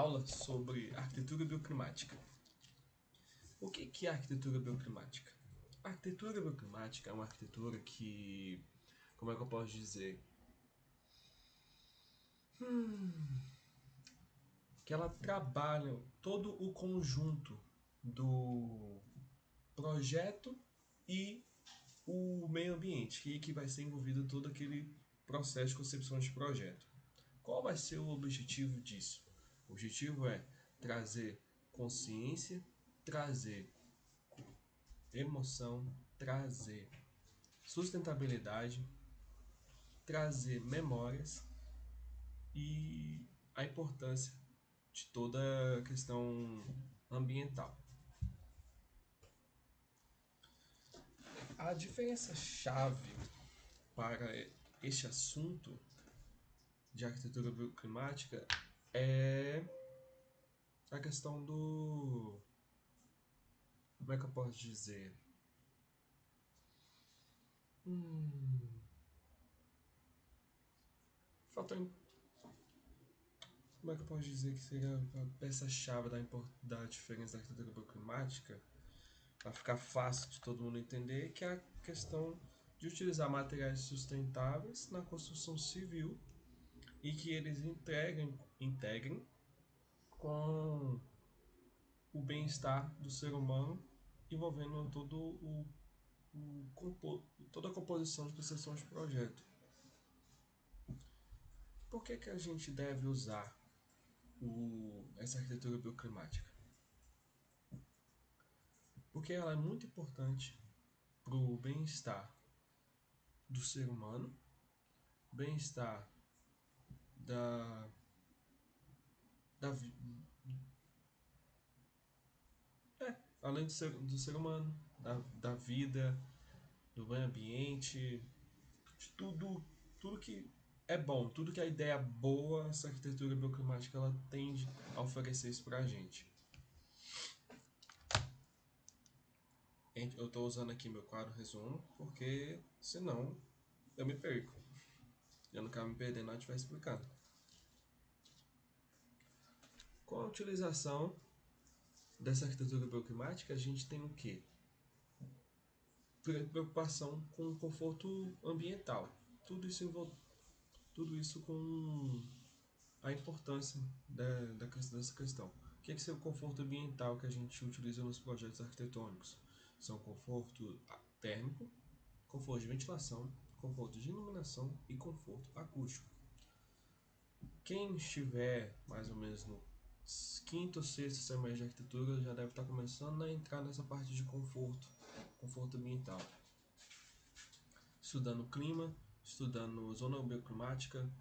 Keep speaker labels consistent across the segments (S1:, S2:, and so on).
S1: aula sobre arquitetura bioclimática. O que é arquitetura bioclimática? A arquitetura bioclimática é uma arquitetura que, como é que eu posso dizer? Que ela trabalha todo o conjunto do projeto e o meio ambiente, que vai ser envolvido todo aquele processo de concepção de projeto. Qual vai ser o objetivo disso? O objetivo é trazer consciência, trazer emoção, trazer sustentabilidade, trazer memórias e a importância de toda a questão ambiental. A diferença-chave para este assunto de arquitetura bioclimática é a questão do... Como é que eu posso dizer? Fator... Como é que eu posso dizer que seria a peça-chave da diferença da arquitetura bioclimática? Para ficar fácil de todo mundo entender, que é a questão de utilizar materiais sustentáveis na construção civil e que eles integrem com o bem-estar do ser humano, envolvendo toda a composição de concepção de projeto. Por que a gente deve usar essa arquitetura bioclimática? Porque ela é muito importante para o bem-estar do ser humano, bem-estar da, da além do ser humano, da vida, do meio ambiente, de tudo que é bom, tudo que a ideia boa, essa arquitetura bioclimática ela tende a oferecer isso pra gente. Eu estou usando aqui meu quadro resumo, porque senão eu me perco. Eu não quero me perder na hora de estiver explicando. Com a utilização dessa arquitetura bioclimática, a gente tem o quê? Preocupação com o conforto ambiental. Tudo isso com a importância dessa questão. O que é o conforto ambiental que a gente utiliza nos projetos arquitetônicos? São conforto térmico, conforto de ventilação, conforto de iluminação e conforto acústico. Quem estiver mais ou menos no quinto ou sexto semestre de arquitetura já deve estar começando a entrar nessa parte de conforto ambiental. Estudando clima, estudando zona bioclimática,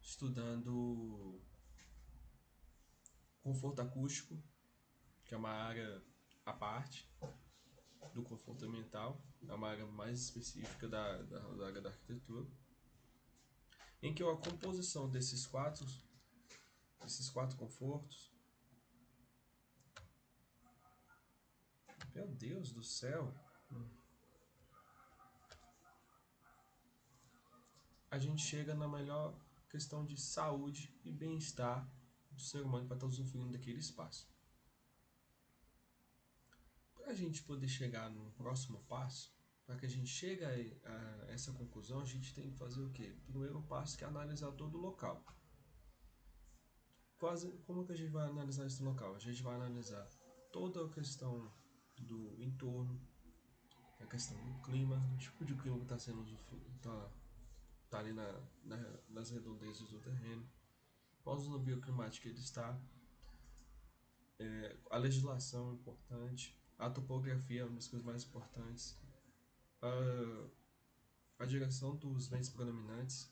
S1: estudando conforto acústico, que é uma área à parte do conforto ambiental, é uma área mais específica da área da arquitetura, em que a composição desses quatro confortos, meu Deus do céu, a gente chega na melhor questão de saúde e bem-estar do ser humano para estar usufruindo daquele espaço. Para a gente poder chegar no próximo passo, para que a gente chegue a essa conclusão, a gente tem que fazer o quê? O primeiro passo que é analisar todo o local. Como que a gente vai analisar esse local? A gente vai analisar toda a questão do entorno, a questão do clima, o tipo de clima que está sendo tá ali nas redondezas do terreno, qual zona bioclimática ele está, a legislação é importante, a topografia é uma das coisas mais importantes, a direção dos ventos predominantes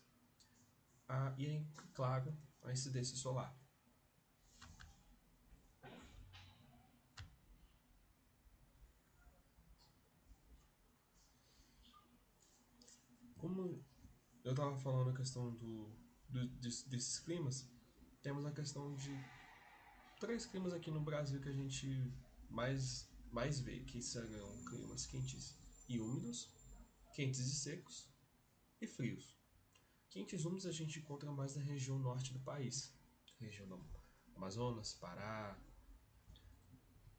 S1: e, claro, a incidência solar. Como eu estava falando a questão desses climas, temos a questão de três climas aqui no Brasil que a gente mais vê, que serão climas quentes e úmidos, quentes e secos e frios. Quentes e úmidos a gente encontra mais na região norte do país, região não, Amazonas, Pará,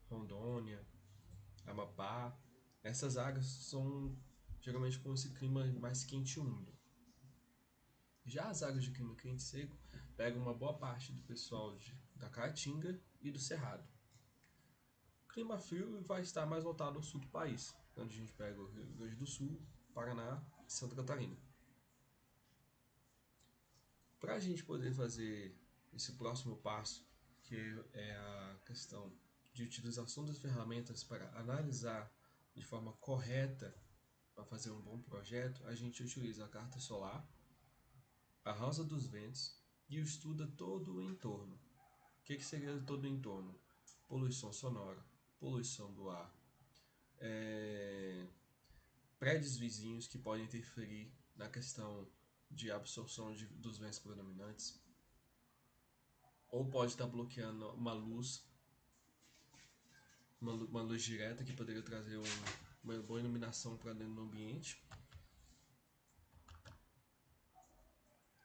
S1: Rondônia, Amapá. Essas áreas são geralmente com esse clima mais quente e úmido. Já as áreas de clima quente e seco pegam uma boa parte do pessoal da Caatinga e do Cerrado. O clima frio vai estar mais voltado ao sul do país, onde a gente pega o Rio Grande do Sul, Paraná e Santa Catarina. Para a gente poder fazer esse próximo passo, que é a questão de utilização das ferramentas para analisar de forma correta para fazer um bom projeto, a gente utiliza a carta solar, a rosa dos ventos e estuda todo o entorno. O que seria todo o entorno? Poluição sonora, poluição do ar, prédios vizinhos que podem interferir na questão de absorção dos ventos predominantes, ou pode estar bloqueando uma luz direta que poderia trazer uma boa iluminação para dentro do ambiente,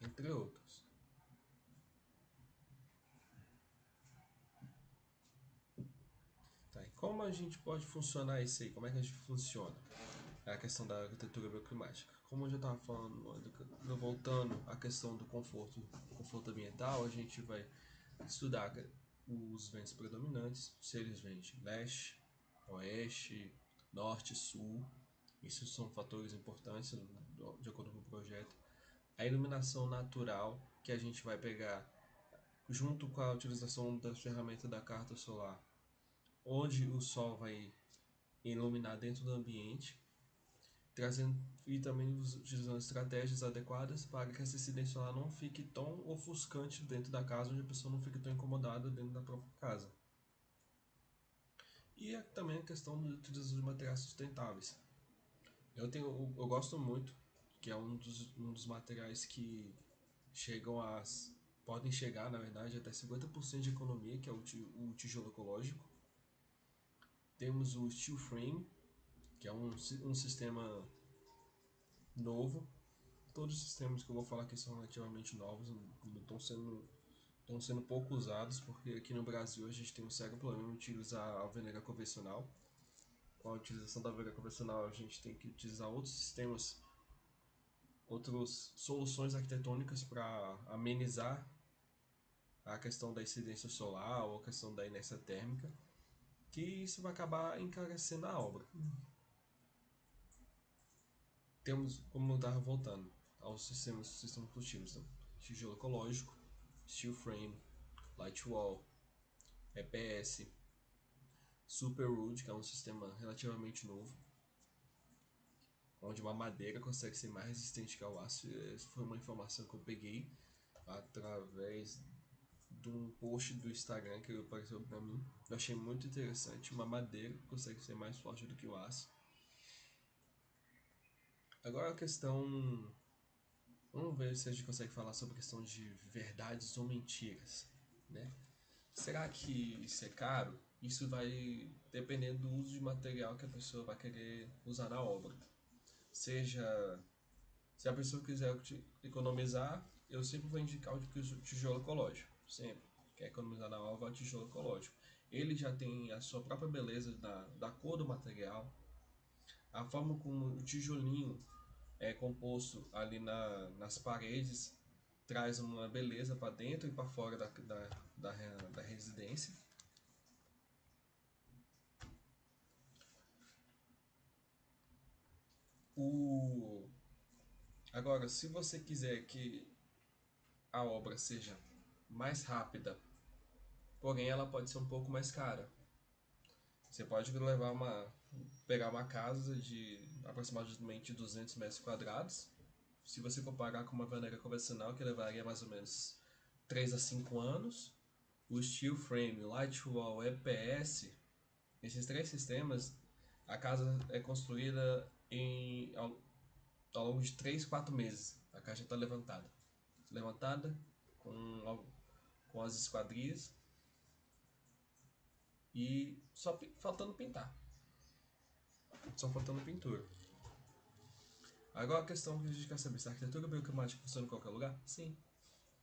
S1: entre outros. Tá, e como a gente pode funcionar isso aí? Como é que a gente funciona? É a questão da arquitetura bioclimática. Como eu já estava falando, voltando à questão do conforto ambiental, a gente vai estudar os ventos predominantes, se eles vêm de leste, oeste, norte, sul. Isso são fatores importantes de acordo com o projeto. A iluminação natural que a gente vai pegar junto com a utilização da ferramenta da carta solar, onde o sol vai iluminar dentro do ambiente, trazendo e também utilizando estratégias adequadas para que essa incidência solar não fique tão ofuscante dentro da casa, onde a pessoa não fique tão incomodada dentro da própria casa. E também a questão da utilização de materiais sustentáveis. Eu gosto muito, que é um dos materiais que chegam a podem chegar, na verdade, até 50% de economia, que é o tijolo ecológico. Temos o steel frame, que é um sistema novo. Todos os sistemas que eu vou falar aqui são relativamente novos, não estão sendo pouco usados, porque aqui no Brasil a gente tem um sério problema de utilizar a alvenaria convencional. Com a utilização da alvenaria convencional, a gente tem que utilizar outros sistemas, outras soluções arquitetônicas para amenizar a questão da incidência solar ou a questão da inércia térmica, que isso vai acabar encarecendo a obra. Temos, como eu estava voltando aos sistemas construtivos, então, tijolo ecológico, steel frame, light wall, EPS, super wood, que é um sistema relativamente novo, onde uma madeira consegue ser mais resistente que o aço. Essa foi uma informação que eu peguei através de um post do Instagram que apareceu para mim. Eu achei muito interessante, uma madeira que consegue ser mais forte do que o aço. Agora a questão, vamos ver se a gente consegue falar sobre a questão de verdades ou mentiras, né? Será que isso é caro? Isso vai dependendo do uso de material que a pessoa vai querer usar na obra. Seja, se a pessoa quiser economizar, eu sempre vou indicar o tijolo ecológico. Sempre. Quer economizar na obra, o tijolo ecológico. Ele já tem a sua própria beleza da cor do material, a forma como o tijolinho é composto ali nas paredes traz uma beleza para dentro e para fora da residência. Agora, se você quiser que a obra seja mais rápida, porém ela pode ser um pouco mais cara. Você pode pegar uma casa de aproximadamente 200 metros quadrados. Se você comparar com uma vaneira convencional, que levaria mais ou menos 3 a 5 anos, o steel frame, light wall, EPS, esses três sistemas, a casa é construída ao longo de 3, 4 meses. A casa já está levantada com as esquadrias e só faltando pintar. Só faltando pintura. Agora a questão que a gente quer saber, se a arquitetura bioclimática funciona em qualquer lugar? Sim.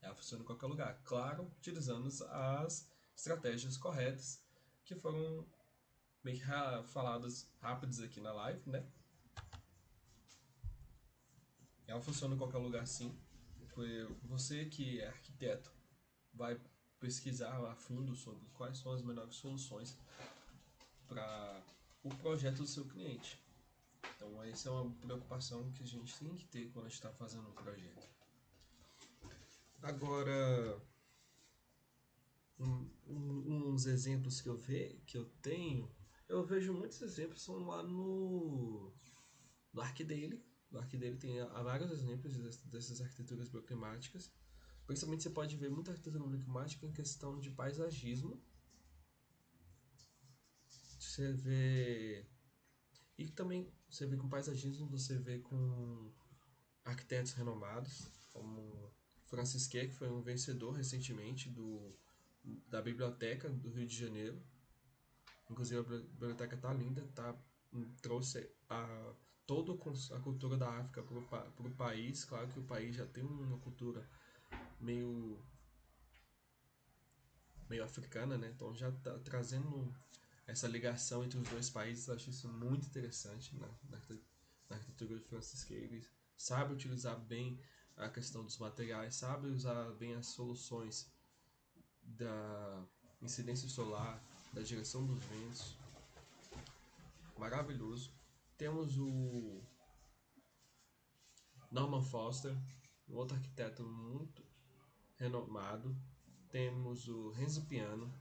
S1: Ela funciona em qualquer lugar. Claro, utilizando as estratégias corretas que foram bem faladas rápidas aqui na live, né? Ela funciona em qualquer lugar, sim. Você que é arquiteto vai pesquisar a fundo sobre quais são as melhores soluções para o projeto do seu cliente. Então, essa é uma preocupação que a gente tem que ter quando a gente está fazendo um projeto. Agora, uns exemplos que eu tenho, eu vejo muitos exemplos são lá no ArcDaily. No ArcDaily tem vários exemplos dessas arquiteturas bioclimáticas. Principalmente você pode ver muita arquitetura bioclimática em questão de paisagismo. Você vê. E também você vê com paisagismo, você vê com arquitetos renomados, como Francis Quer, que foi um vencedor recentemente da Biblioteca do Rio de Janeiro. Inclusive a biblioteca tá linda, trouxe toda a cultura da África para o país. Claro que o país já tem uma cultura meio, meio africana, né? Então já está trazendo essa ligação entre os dois países. Eu acho isso muito interessante na arquitetura de Francis Quer. Ele sabe utilizar bem a questão dos materiais, sabe usar bem as soluções da incidência solar, da direção dos ventos. Maravilhoso. Temos o Norman Foster, um outro arquiteto muito renomado. Temos o Renzo Piano,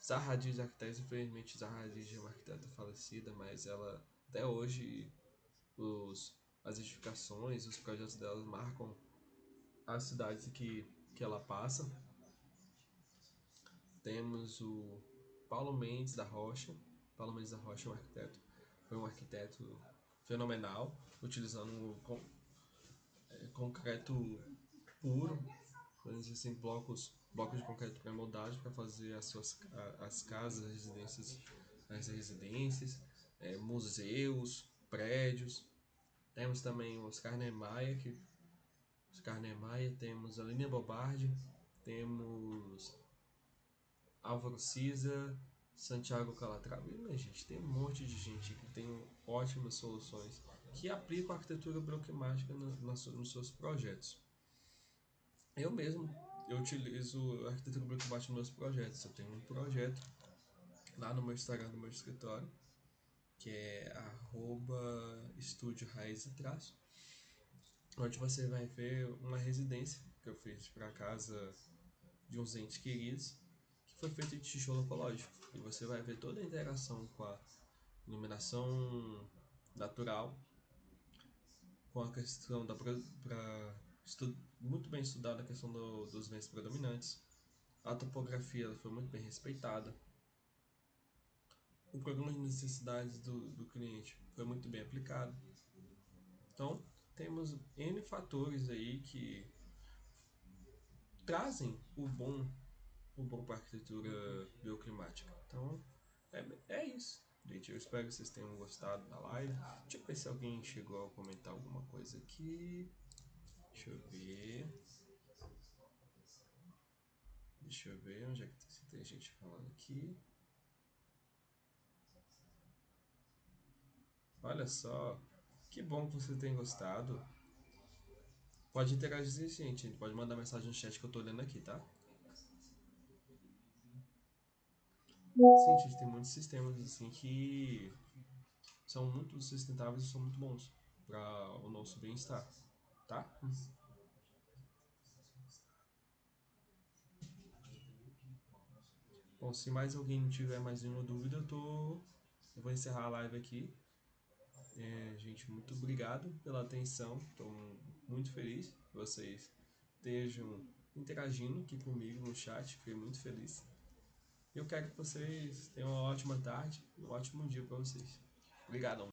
S1: Zaha Hadid, arquiteto. Infelizmente Zaha Hadid é uma arquiteta falecida, mas ela até hoje as edificações, os projetos dela marcam as cidades que ela passa. Temos o Paulo Mendes da Rocha. Paulo Mendes da Rocha é um arquiteto. Foi um arquiteto fenomenal, utilizando concreto puro, vamos dizer assim, blocos de concreto pré-moldados para fazer as casas, as residências, museus, prédios. Temos também o Oscar Niemeyer, temos a Linha Bobardi, temos Álvaro Siza, Santiago Calatrava. E, gente, tem um monte de gente que tem ótimas soluções que aplicam a arquitetura bioclimática nos seus projetos. Eu mesmo, eu utilizo a arquitetura bioclimática nos meus projetos. Eu tenho um projeto lá no meu Instagram do meu escritório, que é @estúdio raiz e traço, onde você vai ver uma residência que eu fiz para casa de uns entes queridos, que foi feita de tijolo ecológico. E você vai ver toda a interação com a iluminação natural, com a questão muito bem estudada a questão dos ventos predominantes. A topografia foi muito bem respeitada. O programa de necessidades do cliente foi muito bem aplicado. Então, temos N fatores aí que trazem o bom para a arquitetura bioclimática. Então, é isso. Gente, eu espero que vocês tenham gostado da live. Deixa eu ver se alguém chegou a comentar alguma coisa aqui. Deixa eu ver. Deixa eu ver onde é que tem gente falando aqui. Olha só. Que bom que você tem gostado. Pode interagir, gente. Pode mandar mensagem no chat que eu tô olhando aqui, tá? Sim, gente, tem muitos sistemas assim que são muito sustentáveis e são muito bons para o nosso bem-estar, tá? Bom, se mais alguém tiver mais nenhuma dúvida, eu vou encerrar a live aqui. Gente, muito obrigado pela atenção. Estou muito feliz que vocês estejam interagindo aqui comigo no chat. Fiquei muito feliz. Eu quero que vocês tenham uma ótima tarde e um ótimo dia para vocês. Obrigadão.